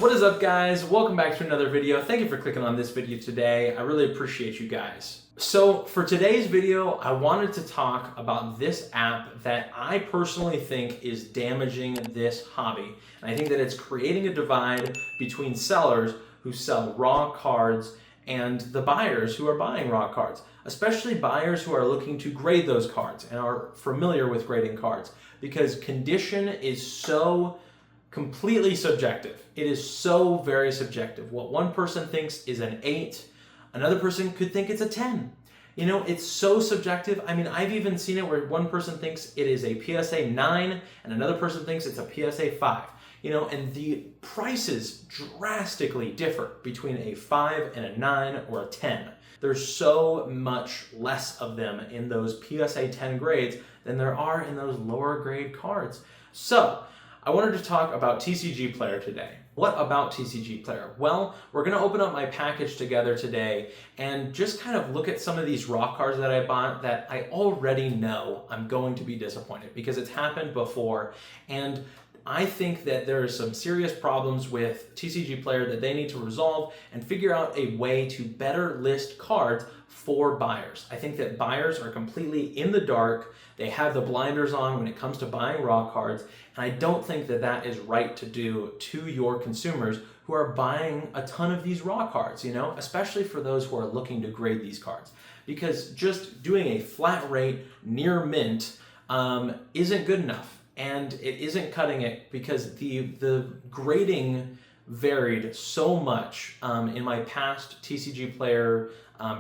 What is up, guys? Welcome back to another video. Thank you for clicking on this video today. I really appreciate you guys. So for today's video, I wanted to talk about this app that I personally think is damaging this hobby. And I think that it's creating a divide between sellers who sell raw cards and the buyers who are buying raw cards, especially buyers who are looking to grade those cards and are familiar with grading cards, because condition is so completely subjective. It is so very subjective. What one person thinks is an 8, another person could think it's a 10. You know, it's so subjective. I mean, I've even seen it where one person thinks it is a PSA 9 and another person thinks it's a PSA 5. You know, and the prices drastically differ between a 5 and a 9 or a 10. There's so much less of them in those PSA 10 grades than there are in those lower grade cards. So, I wanted to talk about TCGPlayer today. What about TCGPlayer? Well, we're going to open up my package together today and just kind of look at some of these raw cards that I bought that I already know I'm going to be disappointed because it's happened before, and I think that there are some serious problems with TCGPlayer that they need to resolve and figure out a way to better list cards for buyers. I think that buyers are completely in the dark. They have the blinders on when it comes to buying raw cards, and I don't think that that is right to do to your consumers who are buying a ton of these raw cards, you know, especially for those who are looking to grade these cards. Because just doing a flat rate near mint isn't good enough. And it isn't cutting it because the grading varied so much in my past TCGPlayer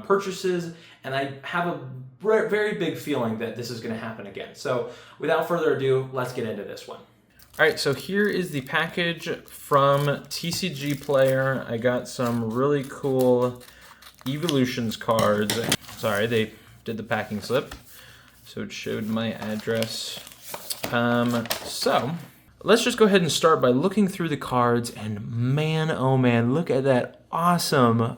purchases, and I have a very big feeling that this is going to happen again. So without further ado, let's get into this one. All right, so here is the package from TCGPlayer. I got some really cool Evolutions cards. Sorry, they did the packing slip, so it showed my address. So let's just go ahead and start by looking through the cards, and man, oh man, look at that awesome,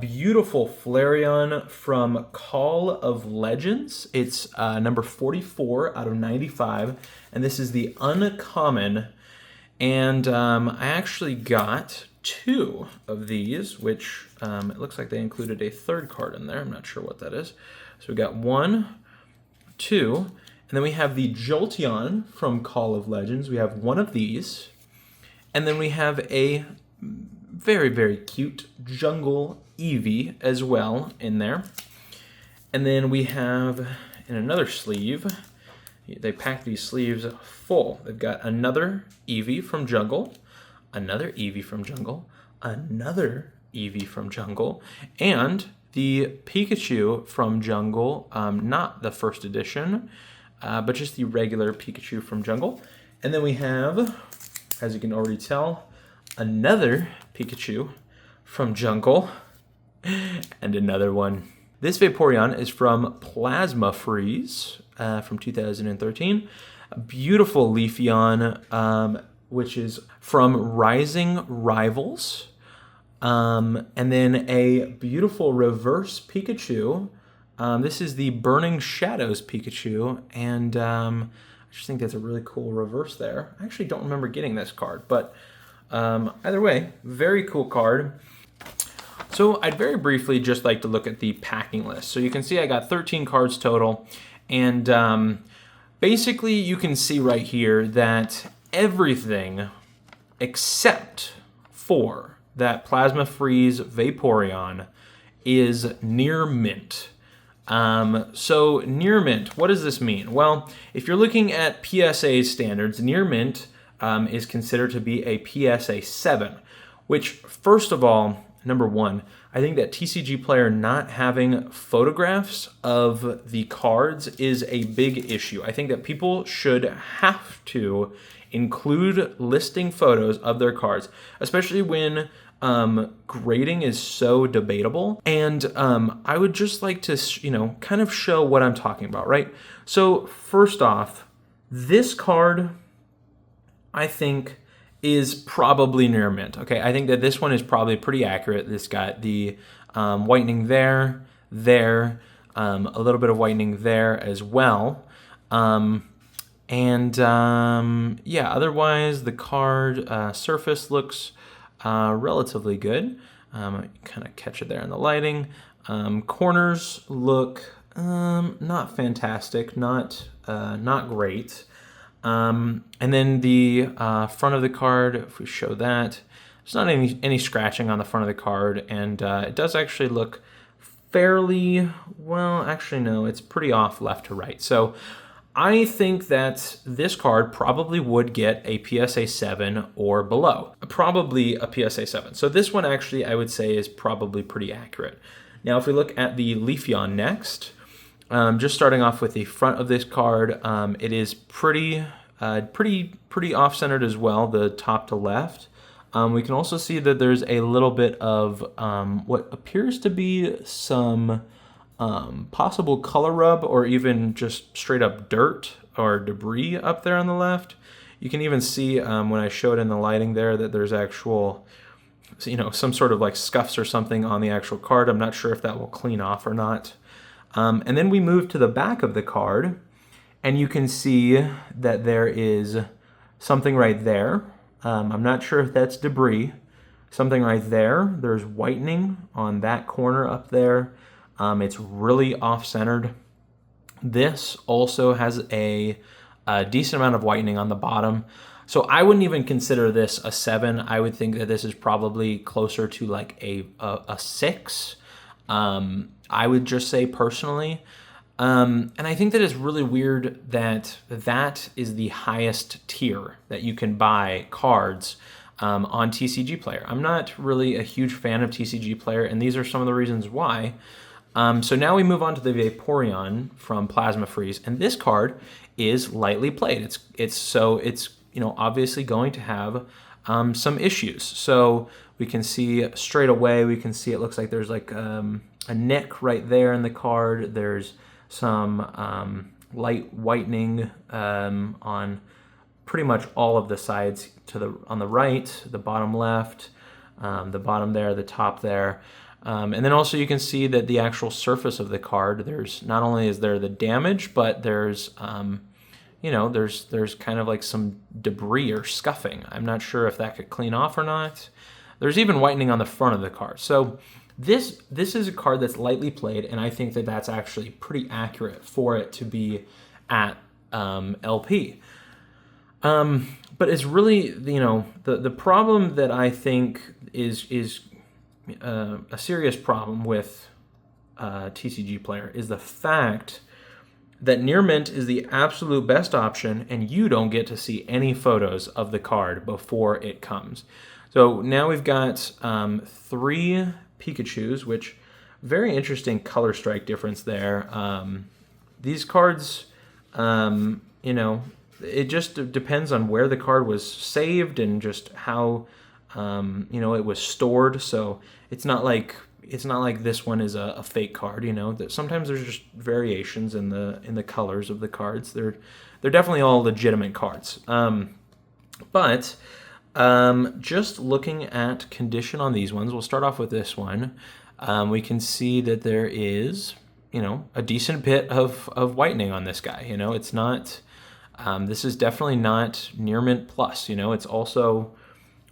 beautiful Flareon from Call of Legends. It's number 44 out of 95, and this is the uncommon, and I actually got 2 of these, which it looks like they included a third card in there. I'm not sure what that is. So we got 1, 2, and then we have the Jolteon from Call of Legends. We have 1 of these. And then we have a very cute Jungle Eevee as well in there. And then we have, in another sleeve, they packed these sleeves full. They've got another Eevee from Jungle, another Eevee from Jungle, another Eevee from Jungle, and the Pikachu from Jungle, not the first edition, but just the regular Pikachu from Jungle. And then we have, as you can already tell, another Pikachu from Jungle, and another one. This Vaporeon is from Plasma Freeze from 2013. A beautiful Leafeon, which is from Rising Rivals. And then a beautiful reverse Pikachu. This is the Burning Shadows Pikachu, and I just think that's a really cool reverse there. I actually don't remember getting this card, but either way, very cool card. So I'd very briefly just like to look at the packing list. So you can see I got 13 cards total, and basically you can see right here that everything except for that Plasma Freeze Vaporeon is near mint. So near mint, what does this mean? Well, if you're looking at PSA standards, near mint is considered to be a PSA 7, which, first of all, number one, I think that TCGPlayer not having photographs of the cards is a big issue. I think that people should have to include listing photos of their cards, especially when grading is so debatable. And I would just like to, kind of show what I'm talking about, right? So first off, this card, I think, is probably near mint. Okay, I think that this one is probably pretty accurate. This got the whitening there, a little bit of whitening there as well. Yeah, otherwise the card surface looks relatively good. Kind of catch it there in the lighting. Corners look not fantastic, not great. And then the front of the card, if we show that, there's not any scratching on the front of the card, and it does actually look fairly, well, actually no, it's pretty off left to right. So I think that this card probably would get a PSA 7 or below, probably a PSA 7. So this one actually I would say is probably pretty accurate. Now if we look at the Leafeon next, just starting off with the front of this card, it is pretty off-centered as well, the top to left. We can also see that there's a little bit of what appears to be some possible color rub or even just straight up dirt or debris up there on the left. You can even see when I show it in the lighting there that there's actual, some sort of like scuffs or something on the actual card. I'm not sure if that will clean off or not. And then we move to the back of the card, and you can see that there is something right there. I'm not sure if that's debris. Something right there. There's whitening on that corner up there. It's really off-centered. This also has a decent amount of whitening on the bottom. So I wouldn't even consider this a 7. I would think that this is probably closer to like a 6. I would just say personally. And I think that it's really weird that that is the highest tier that you can buy cards on TCGPlayer. I'm not really a huge fan of TCGPlayer, and these are some of the reasons why. So now we move on to the Vaporeon from Plasma Freeze, and this card is lightly played. It's obviously going to have some issues. So we can see straight away, we can see it looks like there's like a neck right there in the card. There's some light whitening on pretty much all of the sides on the right, the bottom left, the bottom there, the top there. And then also you can see that the actual surface of the card, there's not only is there the damage, but there's there's kind of like some debris or scuffing. I'm not sure if that could clean off or not. There's even whitening on the front of the card. So this is a card that's lightly played, and I think that that's actually pretty accurate for it to be at LP. But it's really, the problem that I think is a serious problem with TCGPlayer is the fact that near mint is the absolute best option, and you don't get to see any photos of the card before it comes. So now we've got 3 Pikachus, which very interesting color strike difference there. These cards, it just depends on where the card was saved and just how it was stored. So it's not like this one is a fake card. That sometimes there's just variations in the colors of the cards. They're definitely all legitimate cards. But just looking at condition on these ones, we'll start off with this one. We can see that there is, a decent bit of whitening on this guy. It's not, this is definitely not near mint plus. It's also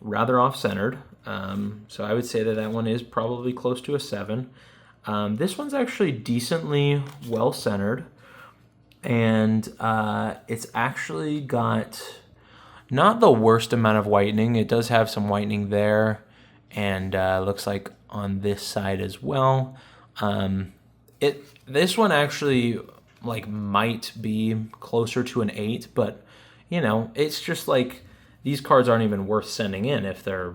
rather off-centered. So I would say that one is probably close to a 7. This one's actually decently well-centered, and it's actually got not the worst amount of whitening. It does have some whitening there, and looks like on this side as well. This one actually might be closer to an 8, but it's just like these cards aren't even worth sending in if they're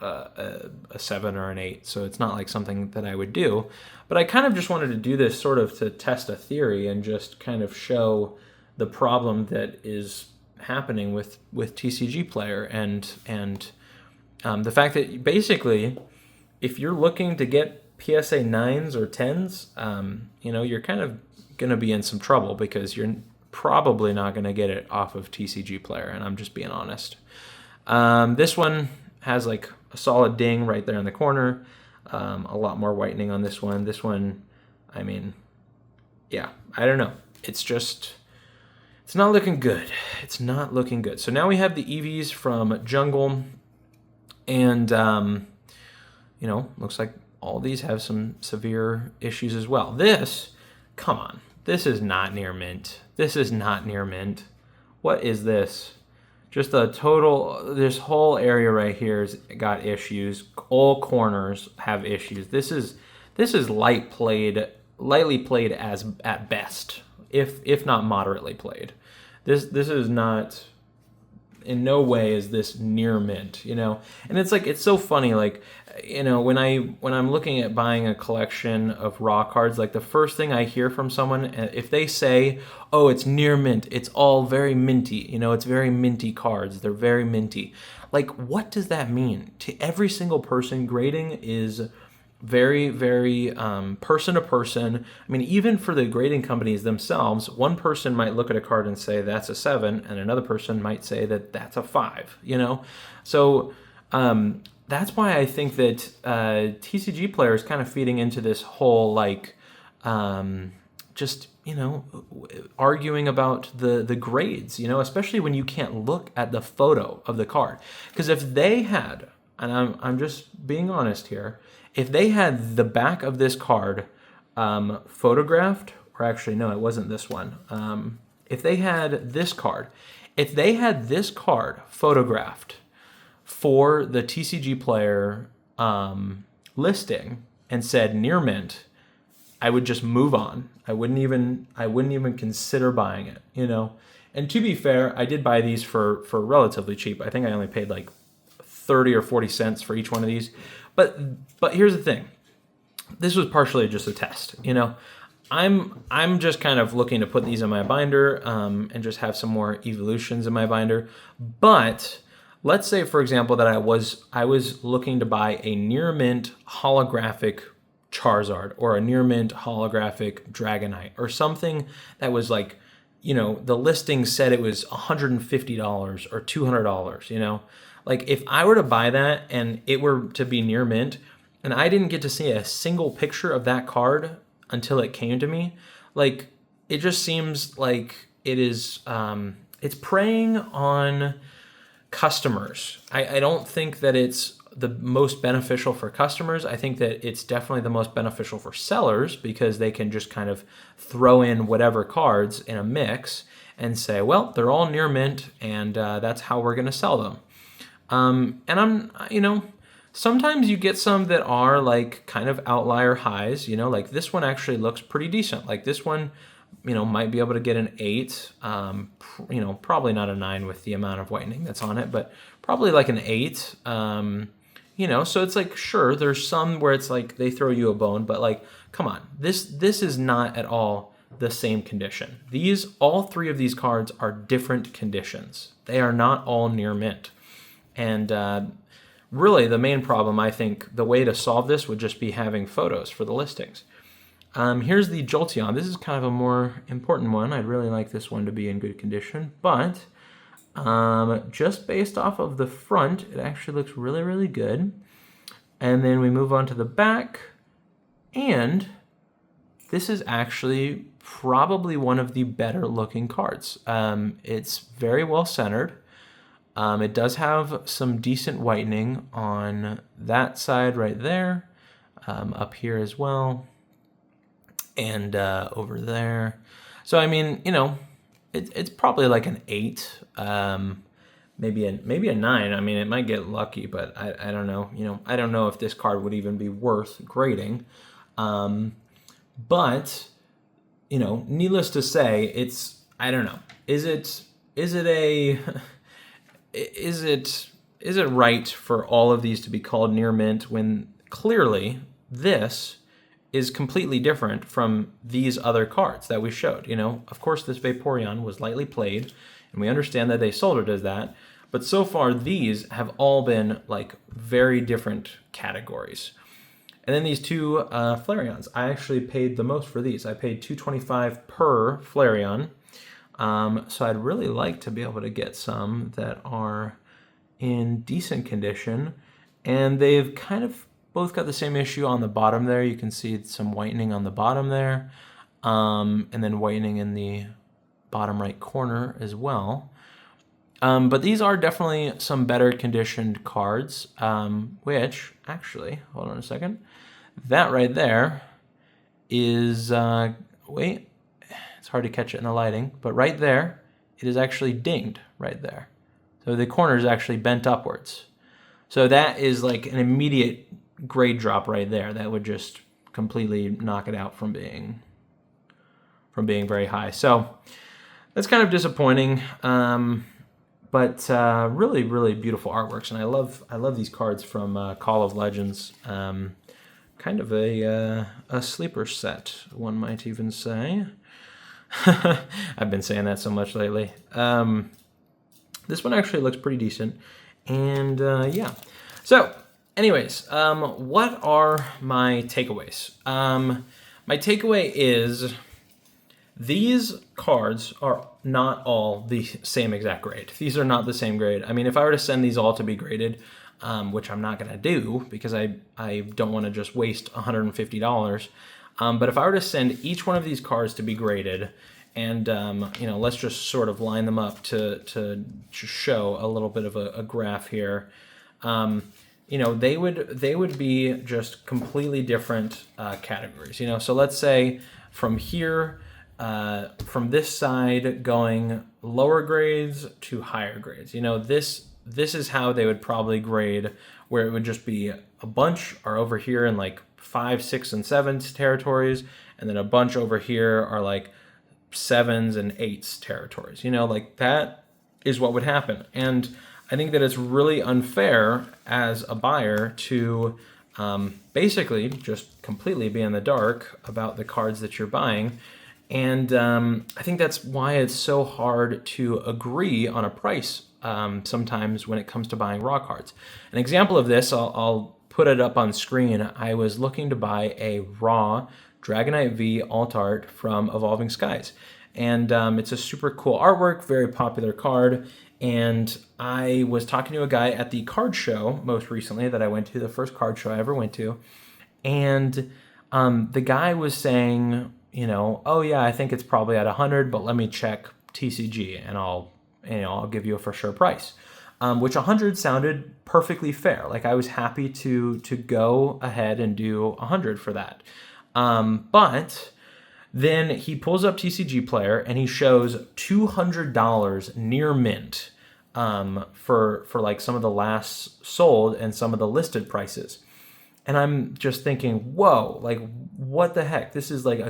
a 7 or an 8. So it's not like something that I would do. But I kind of just wanted to do this sort of to test a theory and just kind of show the problem that is happening with TCGPlayer and the fact that basically if you're looking to get PSA 9s or 10s, you're kind of going to be in some trouble because you're probably not going to get it off of TCGPlayer, and I'm just being honest. This one has like a solid ding right there in the corner. A lot more whitening on this one. This one, I don't know. It's not looking good. It's not looking good. So now we have the eevees from Jungle, And, looks like all these have some severe issues as well. This, come on, this is not near mint. This is not near mint. What is this? Just a total, this whole area right here has got issues. All corners have issues. This is lightly played as at best, if not moderately played. This is not, in no way is this near mint, And it's like, it's so funny, like, when I'm looking at buying a collection of raw cards, like the first thing I hear from someone, if they say, oh, it's near mint, it's all very minty, it's very minty cards, they're very minty. Like, what does that mean? To every single person, grading is very, very person to person. I mean, even for the grading companies themselves, one person might look at a card and say that's a 7, and another person might say that that's a 5, So that's why I think that TCGPlayer is kind of feeding into this whole, like, just, arguing about the grades, especially when you can't look at the photo of the card. Because if they had, and I'm just being honest here, if they had the back of this card photographed, or actually, no, it wasn't this one. If they had this card photographed for the TCGPlayer listing and said near mint, I would just move on. I wouldn't even consider buying it, And to be fair, I did buy these for relatively cheap. I think I only paid like 30 or 40 cents for each one of these. But here's the thing. This was partially just a test, I'm just kind of looking to put these in my binder and just have some more evolutions in my binder. But let's say, for example, that I was looking to buy a near mint holographic Charizard or a near mint holographic Dragonite or something that was like, the listing said it was $150 or $200, Like, if I were to buy that and it were to be near mint and I didn't get to see a single picture of that card until it came to me, like, it just seems like it is, it's preying on customers. I don't think that it's the most beneficial for customers. I think that it's definitely the most beneficial for sellers because they can just kind of throw in whatever cards in a mix and say, well, they're all near mint and that's how we're going to sell them. And sometimes you get some that are like kind of outlier highs, like this one actually looks pretty decent. Like this one, might be able to get an 8, probably not a 9 with the amount of whitening that's on it, but probably like an 8, so it's like, sure, there's some where it's like they throw you a bone, but like, come on, this is not at all the same condition. All 3 of these cards are different conditions. They are not all near mint. And really, the main problem, I think, the way to solve this would just be having photos for the listings. Here's the Jolteon. This is kind of a more important one. I'd really like this one to be in good condition, but just based off of the front, it actually looks really, really good. And then we move on to the back, and this is actually probably one of the better looking cards. It's very well centered. It does have some decent whitening on that side right there, up here as well, and over there. So I mean, it's probably like an 8, maybe a 9. I mean, it might get lucky, but I don't know. I don't know if this card would even be worth grading. But needless to say, I don't know. Is it right for all of these to be called near mint when clearly this is completely different from these other cards that we showed? Of course, this Vaporeon was lightly played, and we understand that they sold it as that, but so far these have all been like very different categories. And then these 2 Flareons, I actually paid the most for these. I paid $2.25 per Flareon. So I'd really like to be able to get some that are in decent condition, and they've kind of both got the same issue on the bottom there. You can see some whitening on the bottom there, and then whitening in the bottom right corner as well. But these are definitely some better conditioned cards, which actually, hold on a second. That right there is, wait, it's hard to catch it in the lighting, but right there, it is actually dinged right there. So the corner is actually bent upwards. So that is like an immediate grade drop right there. That would just completely knock it out from being very high. So that's kind of disappointing. But really, really beautiful artworks, and I love these cards from Call of Legends. Kind of a sleeper set, one might even say. I've been saying that so much lately. This one actually looks pretty decent, and yeah. So, anyways, what are my takeaways? My takeaway is these cards are not all the same exact grade. These are not the same grade. I mean, if I were to send these all to be graded, which I'm not going to do because I don't want to just waste $150. But if I were to send each one of these cards to be graded, and let's just sort of line them up to show a little bit of a graph here. They would be just completely different categories. So let's say from here. From this side going lower grades to higher grades. This is how they would probably grade, where it would just be a bunch are over here in like 5, 6, and 7s territories, and then a bunch over here are like 7s and 8s territories. Like that is what would happen. And I think that it's really unfair as a buyer to basically just completely be in the dark about the cards that you're buying. And I think that's why it's so hard to agree on a price sometimes when it comes to buying raw cards. An example of this, I'll put it up on screen. I was looking to buy a raw Dragonite V alt art from Evolving Skies. And it's a super cool artwork, very popular card. And I was talking to a guy at the card show most recently that I went to, the first card show I ever went to. And the guy was saying, oh yeah, I think it's probably at 100, but let me check TCG and I'll give you a for sure price. Which 100 sounded perfectly fair. Like I was happy to go ahead and do 100 for that. But then he pulls up TCGPlayer and he shows $200 near mint for like some of the last sold and some of the listed prices. And I'm just thinking, whoa, like what the heck? This is like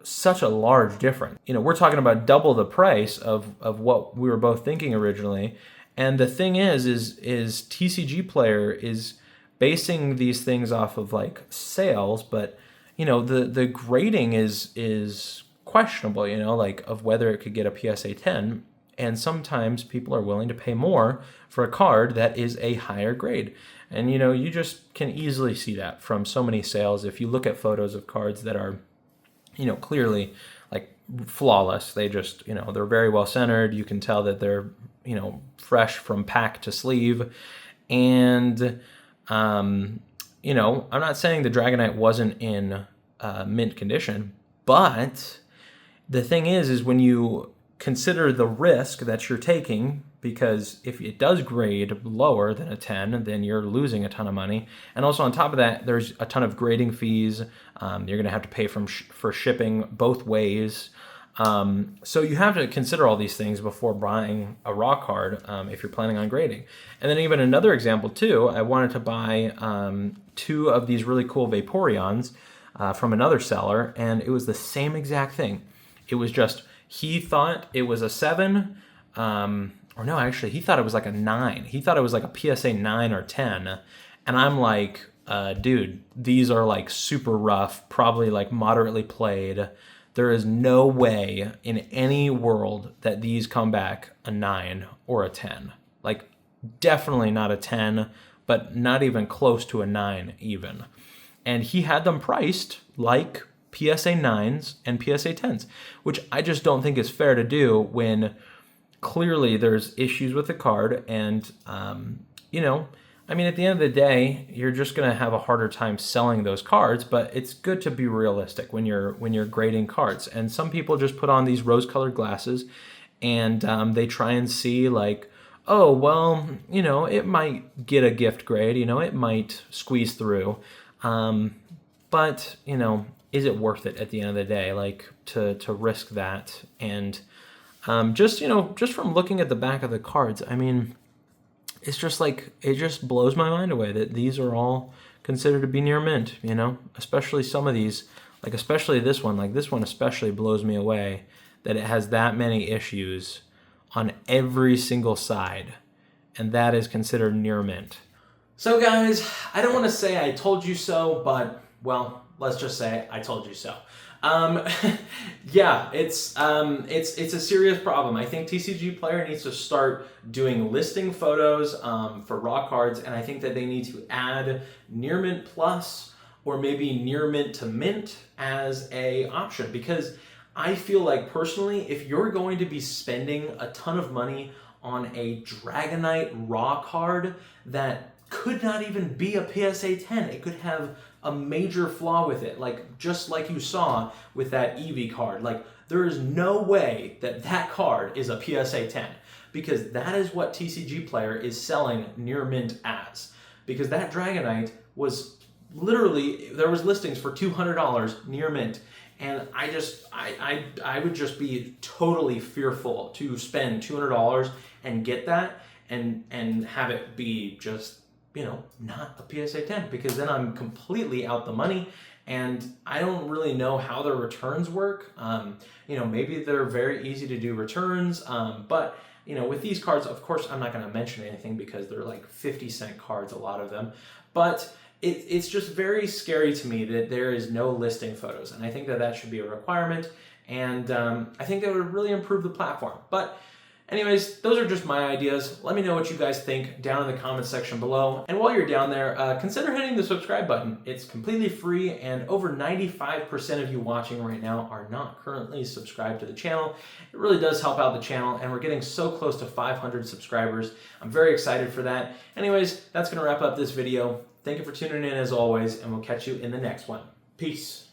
such a large difference. We're talking about double the price of what we were both thinking originally. And the thing is TCGPlayer is basing these things off of like sales, but the grading is questionable, like of whether it could get a PSA 10. And sometimes people are willing to pay more for a card that is a higher grade. And you just can easily see that from so many sales. If you look at photos of cards that are, clearly like flawless, they just, they're very well centered. You can tell that they're, fresh from pack to sleeve. And, I'm not saying the Dragonite wasn't in mint condition, but the thing is when you consider the risk that you're taking, because if it does grade lower than a 10, then you're losing a ton of money. And also on top of that, there's a ton of grading fees. You're going to have to pay for shipping both ways. So you have to consider all these things before buying a raw card if you're planning on grading. And then even another example too, I wanted to buy 2 of these really cool Vaporeons from another seller, and it was the same exact thing. It was just, he thought it was a 7, or no, actually, he thought it was like a 9. He thought it was like a PSA 9 or 10. And I'm like, dude, these are like super rough, probably like moderately played. There is no way in any world that these come back a 9 or a 10. Like, definitely not a 10, but not even close to a 9 even. And he had them priced like PSA 9s and PSA 10s, which I just don't think is fair to do when clearly there's issues with the card. And, at the end of the day, you're just going to have a harder time selling those cards, but it's good to be realistic when you're grading cards. And some people just put on these rose-colored glasses and they try and see like, oh, well, you know, it might get a gift grade, you know, it might squeeze through, but, you know, is it worth it at the end of the day, like to risk that? And just, you know, just from looking at the back of the cards, I mean, it's just like, it just blows my mind away that these are all considered to be near mint, you know, especially some of these, like especially this one, like this one especially blows me away that it has that many issues on every single side, and that is considered near mint. So guys, I don't want to say I told you so, but well, let's just say I told you so. Yeah, it's a serious problem. I think TCGPlayer needs to start doing listing photos for raw cards, and I think that they need to add near mint plus or maybe near mint to mint as a option, because I feel like personally, if you're going to be spending a ton of money on a Dragonite raw card that could not even be a PSA 10, it could have a major flaw with it, like just like you saw with that eevee card. Like there is no way that that card is a PSA 10, because that is what TCGPlayer is selling near mint as. Because that Dragonite was literally, there was listings for $200 near mint, and I would just be totally fearful to spend $200 and get that and have it be just, you know, not a PSA 10, because then I'm completely out the money, and I don't really know how their returns work. You know, maybe they're very easy to do returns, but you know, with these cards, of course, I'm not going to mention anything because they're like 50-cent cards, a lot of them, but it's just very scary to me that there is no listing photos, and I think that that should be a requirement, and I think that would really improve the platform. But anyways, those are just my ideas. Let me know what you guys think down in the comments section below. And while you're down there, consider hitting the subscribe button. It's completely free, and over 95% of you watching right now are not currently subscribed to the channel. It really does help out the channel, and we're getting so close to 500 subscribers. I'm very excited for that. Anyways, that's going to wrap up this video. Thank you for tuning in as always, and we'll catch you in the next one. Peace.